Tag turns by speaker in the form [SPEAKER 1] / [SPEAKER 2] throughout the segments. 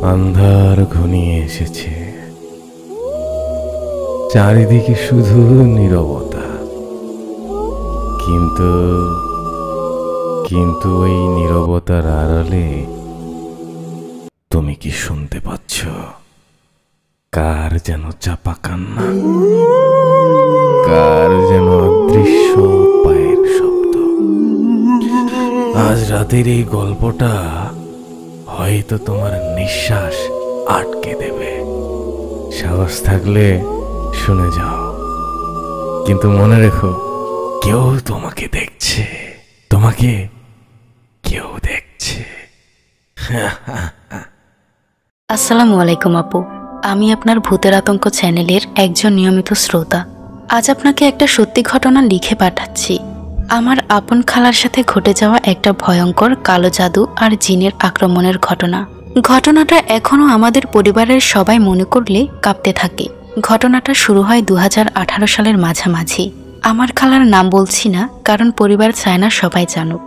[SPEAKER 1] আন্ধার ঘনিয়ে এসেছে, চারিদিকে শুধু নীরবতা। কিন্তু কিন্তু ওই নীরবতার আড়ালে তুমি কি শুনতে পাচ্ছ? কার যেন চাপা কান্না, কার যেন অদৃশ্য পায়ের শব্দ। আজ রাতের এই গল্পটা হয়তো তোমার নিঃশ্বাস আটকে দেবে। সাহস থাকলে শুনে যাও, কিন্তু মনে রেখো, কেউ তোমাকে দেখছে, তোমাকে কেউ দেখছে।
[SPEAKER 2] আসসালামু আলাইকুম আপু, আমি আপনার ভূতের আতঙ্ক চ্যানেলের একজন নিয়মিত শ্রোতা। আজ আপনাকে একটা সত্যি ঘটনা লিখে পাঠাচ্ছি। আমার আপন খালার সাথে ঘটে যাওয়া একটা ভয়ঙ্কর কালো জাদু আর জিনের আক্রমণের ঘটনাটা এখনও আমাদের পরিবারের সবাই মনে করলে কাঁপতে থাকে। ঘটনাটা শুরু হয় 2018 সালের মাঝামাঝি। আমার খালার নাম বলছি না, কারণ পরিবার চায় না সবাই জানুক।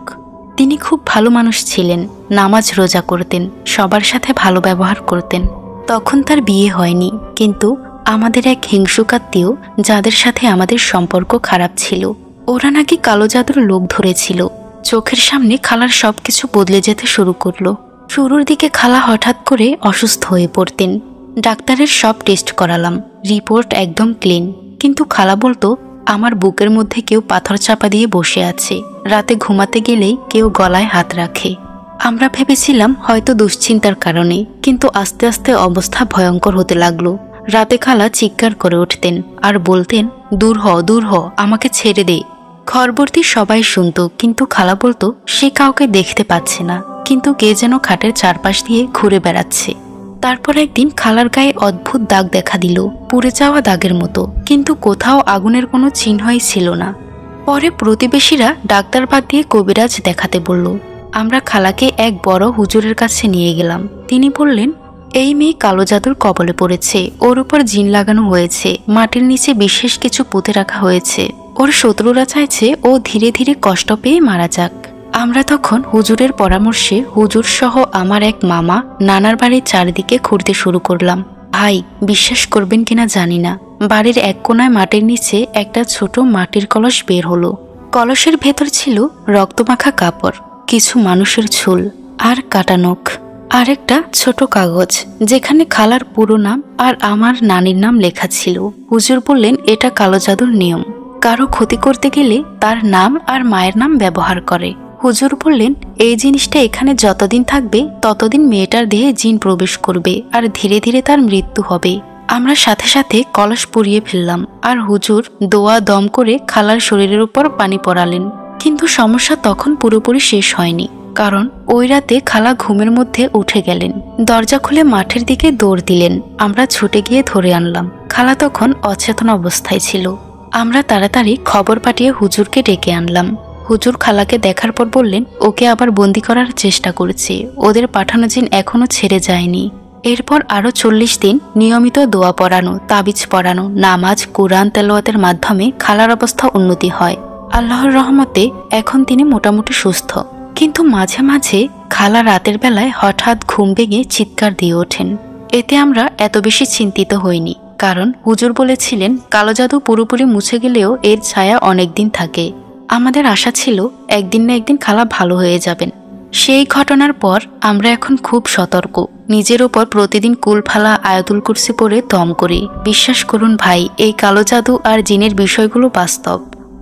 [SPEAKER 2] তিনি খুব ভালো মানুষ ছিলেন, নামাজ রোজা করতেন, সবার সাথে ভালো ব্যবহার করতেন। তখন তার বিয়ে হয়নি, কিন্তু আমাদের এক হিংসুকাত্মীয়, যাদের সাথে আমাদের সম্পর্ক খারাপ ছিল, ওরা নাকি কালো জাদুর লোক ধরেছিল। চোখের সামনে খালার সবকিছু বদলে যেতে শুরু করলো। শুরুর দিকে খালা হঠাৎ করে অসুস্থ হয়ে পড়তেন। ডাক্তারের সব টেস্ট করালাম, রিপোর্ট একদম ক্লিন। কিন্তু খালা বলতো, আমার বুকের মধ্যে কেউ পাথর চাপা দিয়ে বসে আছে, রাতে ঘুমাতে গেলেই কেউ গলায় হাত রাখে। আমরা ভেবেছিলাম হয়তো দুশ্চিন্তার কারণে, কিন্তু আস্তে আস্তে অবস্থা ভয়ঙ্কর হতে লাগলো। রাতে খালা চিৎকার করে উঠতেন আর বলতেন, দূর হ, দূর হ, আমাকে ছেড়ে দে। ঘরবর্তী সবাই শুনতো, কিন্তু খালা বলতো সে কাউকে দেখতে পাচ্ছে না, কিন্তু কে যেন খাটের চারপাশ দিয়ে ঘুরে বেড়াচ্ছে। তারপর একদিন খালার গায়ে অদ্ভুত দাগ দেখা দিল, পুড়ে যাওয়া দাগের মতো, কিন্তু কোথাও আগুনের কোনো চিহ্নই ছিল না। পরে প্রতিবেশীরা ডাক্তার বাদ দিয়ে কবিরাজ দেখাতে বলল। আমরা খালাকে এক বড় হুজুরের কাছে নিয়ে গেলাম। তিনি বললেন, এই মেয়ে কালো জাদুর কবলে পড়েছে, ওর উপর জিন লাগানো হয়েছে, মাটির নিচে বিশেষ কিছু পুঁতে রাখা হয়েছে। ওর শত্রুরা চাইছে ও ধীরে ধীরে কষ্ট পেয়ে মারা যাক। আমরা তখন হুজুরের পরামর্শে হুজুর সহ আমার এক মামা নানার বাড়ির চারিদিকে ঘুরতে শুরু করলাম। ভাই, বিশ্বাস করবেন কিনা জানি না, বাড়ির এক কোনায় মাটির নিচে একটা ছোট মাটির কলস বের হলো। কলসের ভেতর ছিল রক্তমাখা কাপড়, কিছু মানুষের ঝুল আর কাটা নখ, আর একটা ছোট কাগজ যেখানে খালার পুরো নাম আর আমার নানির নাম লেখা ছিল। হুজুর বললেন, এটা কালো জাদুর নিয়ম, কারো ক্ষতি করতে গেলে তার নাম আর মায়ের নাম ব্যবহার করে। হুজুর বললেন, এই জিনিসটা এখানে যতদিন থাকবে ততদিন মেয়েটার দেহে জিন প্রবেশ করবে আর ধীরে ধীরে তার মৃত্যু হবে। আমরা সাথে সাথে কলস পুড়িয়ে ফেললাম, আর হুজুর দোয়া দম করে খালার শরীরের উপর পানি পড়ালেন। কিন্তু সমস্যা তখন পুরোপুরি শেষ হয়নি, কারণ ওই রাতে খালা ঘুমের মধ্যে উঠে গেলেন, দরজা খুলে মাঠের দিকে দৌড় দিলেন। আমরা ছুটে গিয়ে ধরে আনলাম। খালা তখন অচেতন অবস্থায় ছিল। আমরা তাড়াতাড়ি খবর পাঠিয়ে হুজুরকে ডেকে আনলাম। হুজুর খালাকে দেখার পর বললেন, ওকে আবার বন্দি করার চেষ্টা করেছে, ওদের পাঠানো জিন এখনো ছেড়ে যায়নি। এরপর আরো 40 দিন নিয়মিত দোয়া পড়ানো, তাবিজ পড়ানো, নামাজ, কুরআন তেলাওয়াতের মাধ্যমে খালার অবস্থা উন্নতি হয়। আল্লাহর রহমতে এখন তিনি মোটামুটি সুস্থ। কিন্তু মাঝে মাঝে খালা রাতের বেলায় হঠাৎ ঘুম ভেঙে চিৎকার দিয়ে ওঠেন। এতে আমরা এত বেশি চিন্তিত হইনি, কারণ হুজুর বলেছিলেন কালো জাদু পুরোপুরি মুছে গেলেও এর ছায়া অনেকদিন থাকে। আমাদের আশা ছিল একদিন না একদিন খালা ভালো হয়ে যাবেন। সেই ঘটনার পর আমরা এখন খুব সতর্ক, নিজের উপর প্রতিদিন কুলফালা, আয়াতুল কুরসি পড়ে দম করি। বিশ্বাস করুন ভাই, এই কালো জাদু আর জিনের বিষয়গুলো বাস্তব।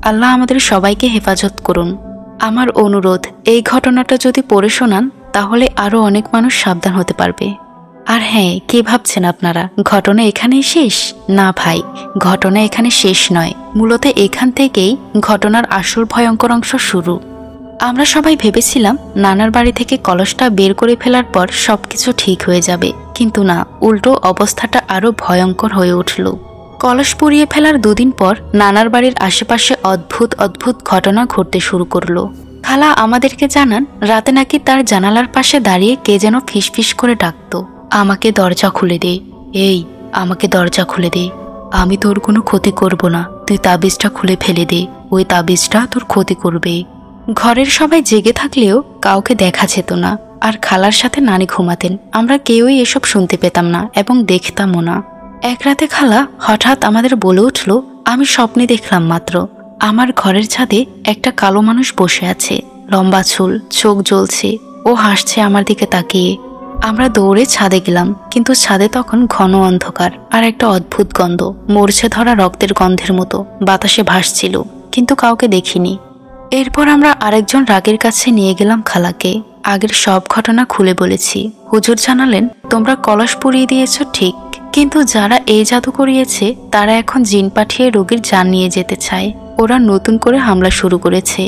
[SPEAKER 2] আল্লাহ আমাদের সবাইকে হেফাজত করুন। আমার অনুরোধ, এই ঘটনাটা যদি পড়ে শোনান তাহলে আরো অনেক মানুষ সাবধান হতে পারবে। আর হ্যাঁ, কি ভাবছেন আপনারা, ঘটনা এখানেই শেষ? না ভাই, ঘটনা এখানে শেষ নয়, মূলত এখান থেকেই ঘটনার আসল ভয়ঙ্কর অংশ শুরু। আমরা সবাই ভেবেছিলাম নানার বাড়ি থেকে কলসটা বের করে ফেলার পর সবকিছু ঠিক হয়ে যাবে, কিন্তু না, উল্টো অবস্থাটা আরো ভয়ঙ্কর হয়ে উঠল। কলস পুড়িয়ে ফেলার 2 দিন পর নানার বাড়ির আশেপাশে অদ্ভুত অদ্ভুত ঘটনা ঘটতে শুরু করলো। খালা আমাদেরকে জানান, রাতে নাকি তার জানালার পাশে দাঁড়িয়ে কে যেন ফিসফিস করে ডাকতো, আমাকে দরজা খুলে দে, এই আমাকে দরজা খুলে দে, আমি তোর কোনো ক্ষতি করব না, তুই তাবিজটা খুলে ফেলে দে, ওই তাবিজটা তোর ক্ষতি করবে। ঘরের সবাই জেগে থাকলেও কাউকে দেখা যেত না। আর খালার সাথে নানি ঘুমাতেন। আমরা কেউই এসব শুনতে পেতাম না এবং দেখতামও না। এক রাতে খালা হঠাৎ আমাদের বলে উঠল, আমি স্বপ্নে দেখলাম মাত্র আমার ঘরের ছাদে একটা কালো মানুষ বসে আছে, লম্বা চুল, চোখ জ্বলছে, ও হাসছে আমার দিকে তাকিয়ে। আমরা দৌড়ে ছাদে গেলাম, কিন্তু ছাদে তখন ঘন অন্ধকার আর একটা অদ্ভুত গন্ধ, মরছে ধরা রক্তের গন্ধের মতো বাতাসে ভাসছিল, কিন্তু কাউকে দেখিনি। এরপর আমরা আরেকজন রাগের কাছে নিয়ে গেলাম খালাকে। আগের সব ঘটনা খুলে বলেছি। হুজুর জানালেন, তোমরা কলস পুড়িয়ে দিয়েছ ঠিক, কিন্তু যারা এই জাদু করিয়েছে তারা এখন জিন পাঠিয়ে রোগীর জান নিয়ে যেতে চায়। ওরা নতুন করে হামলা শুরু করেছে।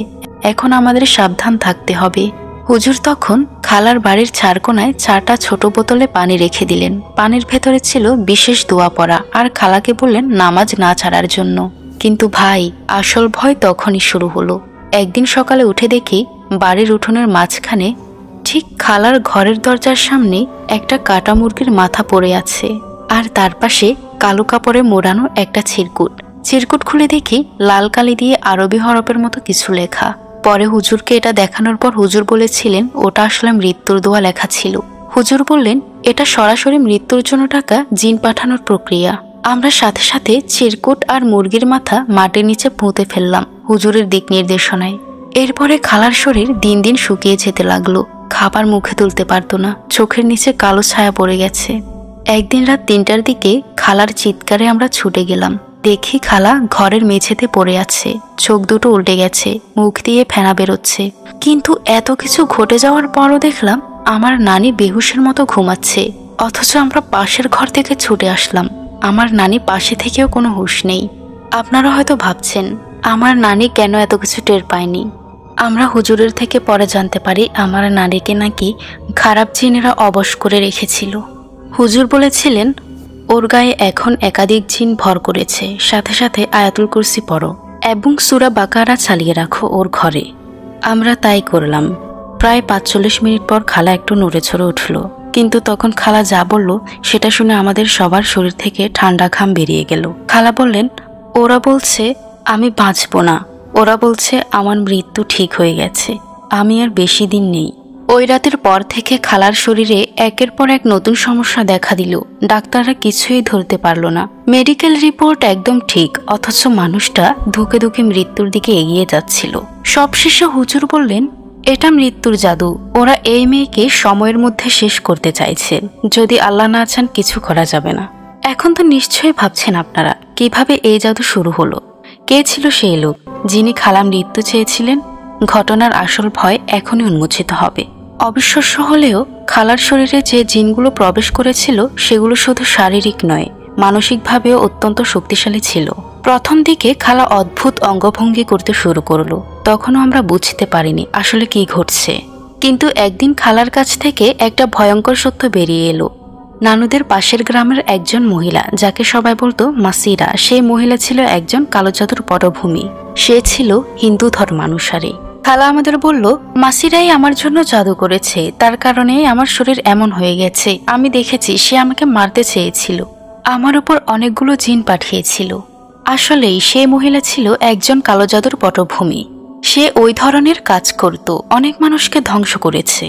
[SPEAKER 2] এখন আমাদের সাবধান থাকতে হবে। হুজুর তখন খালার বাড়ির চারকোনায় 4টা ছোট বোতলে পানি রেখে দিলেন। পানির ভেতরে ছিল বিশেষ দোয়া পড়া, আর খালাকে বললেন নামাজ না ছাড়ার জন্য। কিন্তু ভাই, আসল ভয় তখনই শুরু হলো। একদিন সকালে উঠে দেখি বাড়ির উঠোনের মাঝখানে ঠিক খালার ঘরের দরজার সামনে একটা কাটা মুরগির মাথা পড়ে আছে, আর তার পাশে কালো কাপড়ে মোড়ানো একটা চিরকুট। চিরকুট খুলে দেখি লাল কালি দিয়ে আরবি হরফের মতো কিছু লেখা। পরে হুজুরকে এটা দেখানোর পর হুজুর বলেছিলেন ওটা আসলে মৃত্যুর দোয়া লেখা ছিল। হুজুর বললেন এটা সরাসরি মৃত্যুর জন্য টাকা জিন পাঠানোর প্রক্রিয়া। আমরা সাথে সাথে চিরকুট আর মুরগির মাথা মাটির নিচে পুঁতে ফেললাম হুজুরের দিক নির্দেশনায়। এরপরে খালার শরীর দিন দিন শুকিয়ে যেতে লাগলো। খাবার মুখে তুলতে পারতো না, চোখের নিচে কালো ছায়া পড়ে গেছে। একদিন রাত 3টার দিকে খালার চিৎকারে আমরা ছুটে গেলাম। দেখি খালা ঘরের মেঝেতে পড়ে আছে, চোখ দুটো উল্টে গেছে, মুখ দিয়ে ফেনা বেরোচ্ছে। কিন্তু এত কিছু ঘটে যাওয়ার পরও দেখলাম আমার নানি বেহুশের মতো ঘুমাচ্ছে, অথচ আমরা পাশের ঘর থেকে ছুটে আসলাম। আমার নানি পাশে থেকেও কোনো হুঁশ নেই। আপনারা হয়তো ভাবছেন আমার নানি কেন এত কিছু টের পায়নি। আমরা হুজুরের থেকে পরে জানতে পারি আমার নানিকে নাকি খারাপ জিনেরা অবশ করে রেখেছিল। হুজুর বলেছিলেন ওর গায়ে এখন একাধিক জিন ভর করেছে, সাথে সাথে আয়াতুল কুরসি পড়ো এবং সূরা বাকারা চালিয়ে রাখো ওর ঘরে। আমরা তাই করলাম। প্রায় 45 মিনিট পর খালা একটু নড়ে চড়ে উঠল, কিন্তু তখন খালা যা বলল সেটা শুনে আমাদের সবার শরীর থেকে ঠান্ডা ঘাম বেরিয়ে গেল। খালা বললেন, ওরা বলছে আমি বাঁচব না, ওরা বলছে আমার মৃত্যু ঠিক হয়ে গেছে, আমি আর বেশি দিন নেই। ওই রাতের পর থেকে খালার শরীরে একের পর এক নতুন সমস্যা দেখা দিল। ডাক্তাররা কিছুই ধরতে পারল না। মেডিকেল রিপোর্ট একদম ঠিক, অথচ মানুষটা ধুকে ধুকে মৃত্যুর দিকে এগিয়ে যাচ্ছিল। সবশেষে হুজুর বললেন এটা মৃত্যুর জাদু, ওরা এই মেয়েকে সময়ের মধ্যে শেষ করতে চাইছে, যদি আল্লাহ না চান কিছু করা যাবে না। এখন তো নিশ্চয়ই ভাবছেন আপনারা কিভাবে এই জাদু শুরু হলো, কে ছিল সেই লোক যিনি খালা মৃত্যু চেয়েছিলেন। ঘটনার আসল ভয় এখনই উন্মোচিত হবে। অবিশ্বাস্য হলেও খালার শরীরে যে জিনগুলো প্রবেশ করেছিল সেগুলো শুধু শারীরিক নয়, মানসিকভাবেও অত্যন্ত শক্তিশালী ছিল। প্রথম দিকে খালা অদ্ভুত অঙ্গভঙ্গি করতে শুরু করলো। তখনও আমরা বুঝতে পারিনি আসলে কি ঘটছে। কিন্তু একদিন খালার কাছ থেকে একটা ভয়ঙ্কর সত্য বেরিয়ে এলো। নানুদের পাশের গ্রামের একজন মহিলা, যাকে সবাই বলতো মাসিরা, সেই মহিলা ছিল একজন কালো জাদুর পটভূমি। সে ছিল হিন্দু ধর্মানুসারী। খালা আমাদের বলল মাসিরাই আমার জন্য জাদু করেছে, তার কারণে আমার শরীর এমন হয়ে গেছে। আমি দেখেছি সে আমাকে মারতে চেয়েছিল, আমার উপর অনেকগুলো জিন পাঠিয়েছিল। আসলেই সেই মহিলা ছিল একজন কালো জাদুর পটভূমি। সে ওই ধরনের কাজ করত, অনেক মানুষকে ধ্বংস করেছে।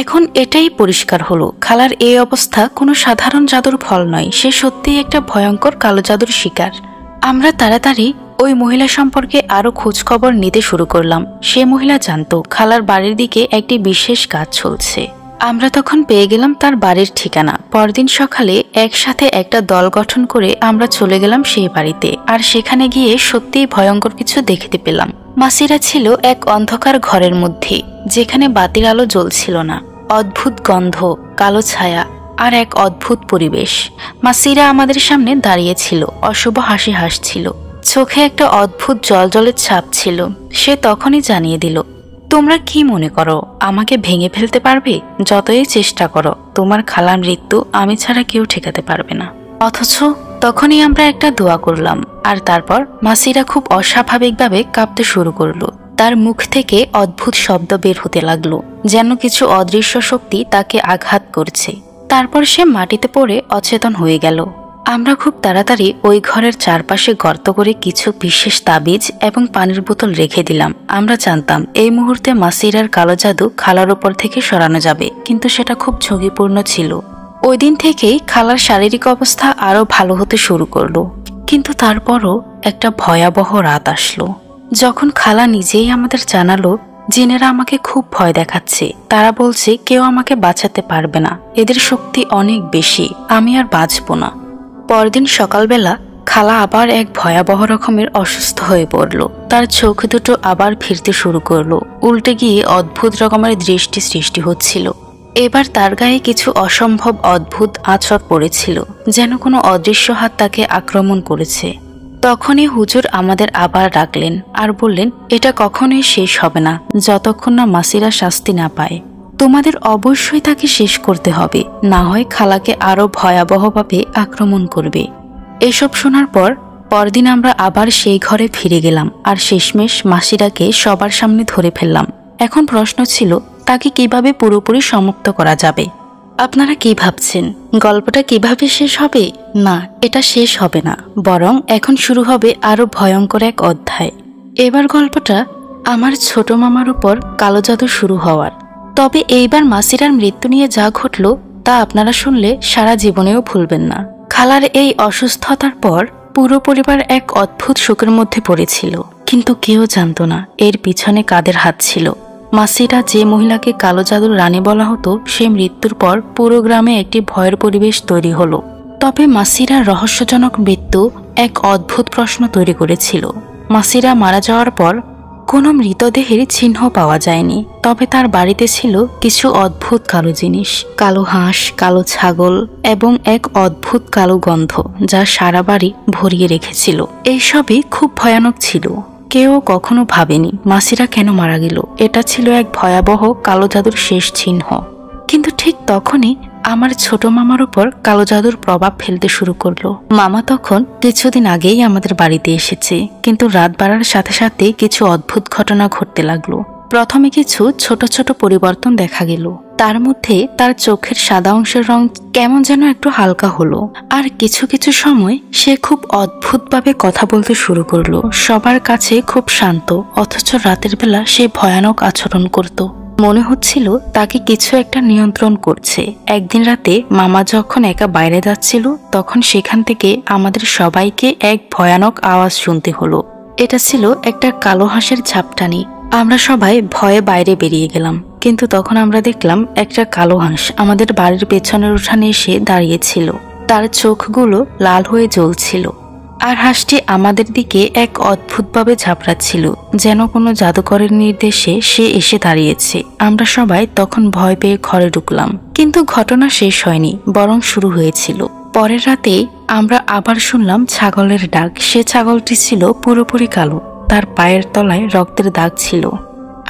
[SPEAKER 2] এখন এটাই পরিষ্কার হলো খালার এই অবস্থা কোনো সাধারণ জাদুর ফল নয়, সে সত্যিই একটা ভয়ঙ্কর কালো জাদুর শিকার। আমরা তাড়াতাড়ি ওই মহিলা সম্পর্কে আরো খোঁজ খবর নিতে শুরু করলাম। সে মহিলা জানতো খালার বাড়ির দিকে একটি বিশেষ কাজ চলছে। আমরা তখন পেয়ে গেলাম তার বাড়ির ঠিকানা। পরদিন সকালে একসাথে একটা দল গঠন করে আমরা চলে গেলাম সেই বাড়িতে, আর সেখানে গিয়ে সত্যিই ভয়ঙ্কর কিছু দেখতে পেলাম। মাসিরা ছিল এক অন্ধকার ঘরের মধ্যে, যেখানে বাতির আলো জ্বলছিল না। অদ্ভুত গন্ধ, কালো ছায়া আর এক অদ্ভুত পরিবেশ। মাসিরা আমাদের সামনে দাঁড়িয়েছিল, অশুভ হাসি হাসছিল, চোখে একটা অদ্ভুত জলজলের ছাপ ছিল। সে তখনই জানিয়ে দিল, তোমরা কি মনে করো আমাকে ভেঙে ফেলতে পারবে? যতই চেষ্টা করো, তোমার খালার মৃত্যু আমি ছাড়া কেউ ঠেকাতে পারবে না। অথচ তখনই আমরা একটা দোয়া করলাম, আর তারপর মাসিরা খুব অস্বাভাবিকভাবে কাঁপতে শুরু করলো। তার মুখ থেকে অদ্ভুত শব্দ বের হতে লাগলো, যেন কিছু অদৃশ্য শক্তি তাকে আঘাত করছে। তারপর সে মাটিতে পড়ে অচেতন হয়ে গেল। আমরা খুব তাড়াতাড়ি ওই ঘরের চারপাশে গর্ত করে কিছু বিশেষ তাবিজ এবং পানির বোতল রেখে দিলাম। আমরা জানতাম এই মুহূর্তে মাসিরার কালো জাদু খালার উপর থেকে সরানো যাবে, কিন্তু সেটা খুব ঝুঁকিপূর্ণ ছিল। ওই দিন থেকেই খালার শারীরিক অবস্থা আরো ভালো হতে শুরু করলো, কিন্তু তারপরও একটা ভয়াবহ রাত আসলো যখন খালা নিজেই আমাদের জানালো জিনেরা আমাকে খুব ভয় দেখাচ্ছে। তারা বলছে কেউ আমাকে বাঁচাতে পারবে না, এদের শক্তি অনেক বেশি, আমি আর বাঁচবো না। পরদিন সকালবেলা খালা আবার এক ভয়াবহ রকমের অসুস্থ হয়ে পড়ল। তার চোখ দুটো আবার ফিরতে শুরু করলো, উল্টে গিয়ে অদ্ভুত রকমের দৃষ্টি সৃষ্টি হচ্ছিল। এবার তার গায়ে কিছু অসম্ভব অদ্ভুত আঁচড় পড়েছিল, যেন কোনো অদৃশ্য হাত তাকে আক্রমণ করেছে। তখনই হুজুর আমাদের আবার ডাকলেন আর বললেন, এটা কখনোই শেষ হবে না যতক্ষণ না মাসিরা শাস্তি না পায়। তোমাদের অবশ্যই তাকে শেষ করতে হবে, না হয় খালাকে আরো ভয়াবহভাবে আক্রমণ করবে। এসব শোনার পর পরদিন আমরা আবার সেই ঘরে ফিরে গেলাম আর শেষমেশ মাসিরাকে সবার সামনে ধরে ফেললাম। এখন প্রশ্ন ছিল তাকে কিভাবে পুরোপুরি সমাপ্ত করা যাবে। আপনারা কি ভাবছেন, গল্পটা কিভাবে শেষ হবে? না, এটা শেষ হবে না, বরং এখন শুরু হবে আরো ভয়ঙ্কর এক অধ্যায়। এবার গল্পটা আমার ছোট মামার উপর কালো জাদু শুরু হওয়ার। তবে এইবার মাসিরার মৃত্যু নিয়ে যা ঘটল তা আপনারা শুনলে সারা জীবনেও ভুলবেন না। খালার এই অসুস্থতার পর পুরো পরিবার এক অদ্ভুত শোকের মধ্যে পড়েছিল, কিন্তু কেউ জানতো না এর পিছনে কাদের হাত ছিল। মাসিরা যে মহিলাকে কালো জাদুর রানী বলা হতো, সে মৃত্যুর পর পুরো গ্রামে একটি ভয়ের পরিবেশ তৈরি হলো। তবে মাসিরার রহস্যজনক মৃত্যু এক অদ্ভুত প্রশ্ন তৈরি করেছিল। মাসিরা মারা যাওয়ার পর কোনো মৃতদেহের চিহ্ন পাওয়া যায়নি, তবে তার বাড়িতে ছিল কিছু অদ্ভুত কালো জিনিস, কালো হাঁস, কালো ছাগল এবং এক অদ্ভুত কালো গন্ধ যা সারা বাড়ি ভরিয়ে রেখেছিল। এইসবই খুব ভয়ানক ছিল। কেউ কখনো ভাবেনি মাসিরা কেন মারা গেল। এটা ছিল এক ভয়াবহ কালো জাদুর শেষ চিহ্ন। কিন্তু ঠিক তখনই আমার ছোট মামার উপর কালো জাদুর প্রভাব ফেলতে শুরু করলো। মামা তখন কিছুদিন আগেই আমাদের বাড়িতে এসেছে, কিন্তু রাত বাড়ার সাথে সাথে কিছু অদ্ভুত ঘটনা ঘটতে লাগলো। প্রথমে কিছু ছোট ছোট পরিবর্তন দেখা গেল। তার মধ্যে তার চোখের সাদা অংশের রং কেমন যেন একটু হালকা হলো, আর কিছু কিছু সময় সে খুব অদ্ভুতভাবে কথা বলতে শুরু করলো। সবার কাছে খুব শান্ত, অথচ রাতের বেলা সে ভয়ানক আচরণ করত। মনে হচ্ছিল তাকে কিছু একটা নিয়ন্ত্রণ করছে। একদিন রাতে মামা যখন একা বাইরে যাচ্ছিল, তখন সেখান থেকে আমাদের সবাইকে এক ভয়ানক আওয়াজ শুনতে হলো। এটা ছিল একটা কালো হাঁসের ঝাপটানি। আমরা সবাই ভয়ে বাইরে বেরিয়ে গেলাম, কিন্তু তখন আমরা দেখলাম একটা কালো হাঁস আমাদের বাড়ির পেছনের উঠানে এসে দাঁড়িয়েছিল। তার চোখগুলো লাল হয়ে জ্বলছিল, আর হাঁসটি আমাদের দিকে এক অদ্ভুতভাবে ঝাপড়াচ্ছিল, যেন কোনো জাদুকরের নির্দেশে সে এসে দাঁড়িয়েছে। আমরা সবাই তখন ভয় পেয়ে ঘরে ঢুকলাম, কিন্তু ঘটনা শেষ হয়নি, বরং শুরু হয়েছিল। পরের রাতে আমরা আবার শুনলাম ছাগলের ডাক। সে ছাগলটি ছিল পুরোপুরি কালো, তার পায়ের তলায় রক্তের দাগ ছিল,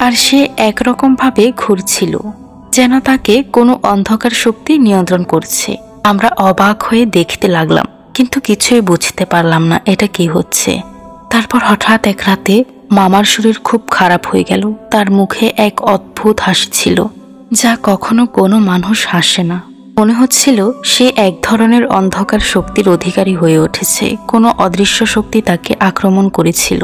[SPEAKER 2] আর সে একরকম ভাবে ঘুরছিল, যেন তাকে কোনো অন্ধকার শক্তি নিয়ন্ত্রণ করছে। আমরা অবাক হয়ে দেখতে লাগলাম, কিন্তু কিছুই বুঝতে পারলাম না এটা কি হচ্ছে। তারপর হঠাৎ এক রাতে মামার শরীর খুব খারাপ হয়ে গেল। তার মুখে এক অদ্ভুত হাসি ছিল, যা কখনো কোনো মানুষ হাসে না। মনে হচ্ছিল সে এক ধরনের অন্ধকার শক্তির অধিকারী হয়ে উঠেছে। কোনো অদৃশ্য শক্তি তাকে আক্রমণ করেছিল,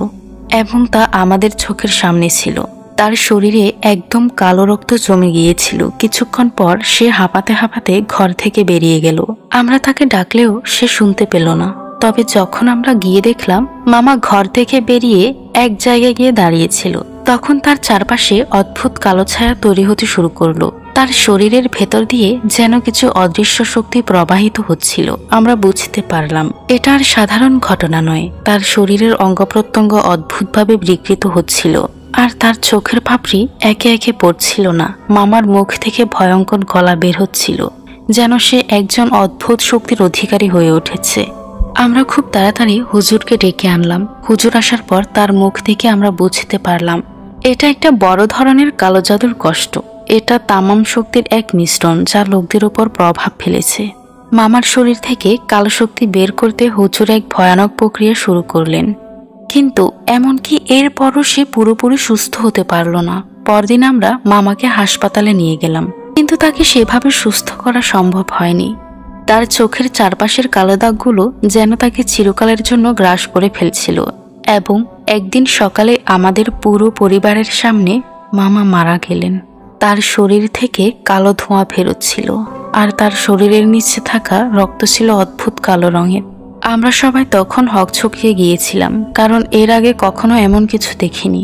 [SPEAKER 2] এবং তা আমাদের চোখের সামনে ছিল। তার শরীরে একদম কালো রক্ত জমে গিয়েছিল। কিছুক্ষণ পর সে হাঁপাতে হাঁপাতে ঘর থেকে বেরিয়ে গেল। আমরা তাকে ডাকলেও সে শুনতে পেল না। তবে যখন আমরা গিয়ে দেখলাম মামা ঘর থেকে বেরিয়ে এক জায়গায় গিয়ে দাঁড়িয়েছিল, তখন তার চারপাশে অদ্ভুত কালো ছায়া তৈরি হতে শুরু করলো। তার শরীরের ভেতর দিয়ে যেন কিছু অদৃশ্য শক্তি প্রবাহিত হচ্ছিল। আমরা বুঝতে পারলাম এটা আর সাধারণ ঘটনা নয়। তার শরীরের অঙ্গ প্রত্যঙ্গ অদ্ভুতভাবে বিকৃত হচ্ছিল, আর তার চোখের পাপড়ি একে একে পড়ছিল না। মামার মুখ থেকে ভয়ঙ্কর গলা বের হচ্ছিল, যেন সে একজন অদ্ভুত শক্তির অধিকারী হয়ে উঠেছে। আমরা খুব তাড়াতাড়ি হুজুরকে ডেকে আনলাম। হুজুর আসার পর তার মুখ থেকে আমরা বুঝতে পারলাম এটা একটা বড় ধরনের কালো জাদুর কষ্ট। এটা তামাম শক্তির এক মিশ্রণ, যা লোকদের উপর প্রভাব ফেলেছে। মামার শরীর থেকে কালো শক্তি বের করতে হুজুর এক ভয়ানক প্রক্রিয়া শুরু করলেন, কিন্তু এমনকি এরপরও সে পুরোপুরি সুস্থ হতে পারল না। পরদিন আমরা মামাকে হাসপাতালে নিয়ে গেলাম, কিন্তু তাকে সেভাবে সুস্থ করা সম্ভব হয়নি। তার চোখের চারপাশের কালো দাগগুলো যেন তাকে চিরকালের জন্য গ্রাস করে ফেলছিল। এবং একদিন সকালে আমাদের পুরো পরিবারের সামনে মামা মারা গেলেন। তার শরীর থেকে কালো ধোঁয়া ফেরোচ্ছিল, আর তার শরীরের নিচে থাকা রক্ত ছিল অদ্ভুত কালো রঙের। আমরা সবাই তখন হকচকিয়ে গিয়েছিলাম, কারণ এর আগে কখনো এমন কিছু দেখিনি।